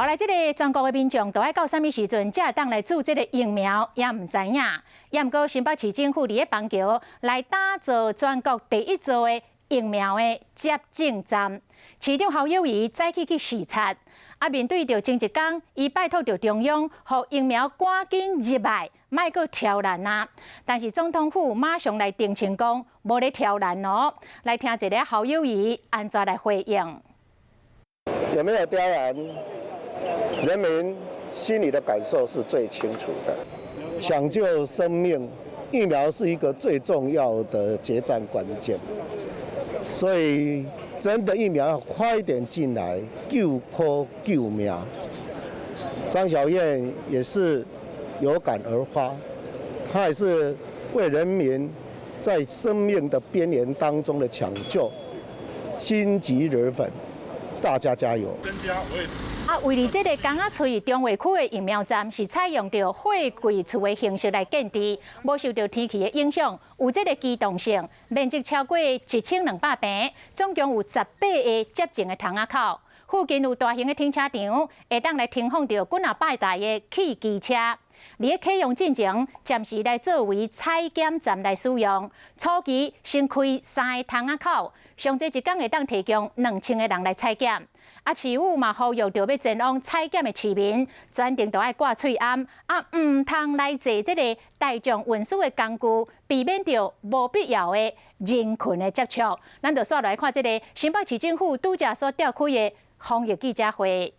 后来，这个全国的民众都爱到什么时阵才会当来注这个疫苗，也唔知影。也毋过，新北市政府伫咧邦桥来打造全国第一座的疫苗的接种站。市长侯友宜早起去视察，面对着前一天，伊拜托着中央，互疫苗赶紧入来，莫阁挑战啊！但是总统府马上来澄清讲，无咧挑战哦。来听一下侯友宜安怎来回应。有没有刁难？人民心里的感受是最清楚的。抢救生命，疫苗是一个最重要的决战关键。所以，真的疫苗要快一点进来，救坡救命。张小燕也是有感而发，她也是为人民在生命的边缘当中的抢救，心急如焚。大家加油！为了这个港仔厝中卫区的疫苗站是采用着货柜厝的形式来建置，无受到天气的影响，有这个机动性，面积超过1200平，总共有18个接种的窗仔口。附近有大型的停车场，会当来停放着几啊百台的汽机车。伫启用进前，暂时来作为采检站来使用。初期先开3个窗仔口，上这一天会当提供2000个人来采检。市府嘛呼吁着要前往采检的市民，专程都爱挂喙罨，唔通来坐这个大众运输的工具，避免着无必要的人群的接触。咱就煞来看这个新北市政府拄则所召开的防疫记者会。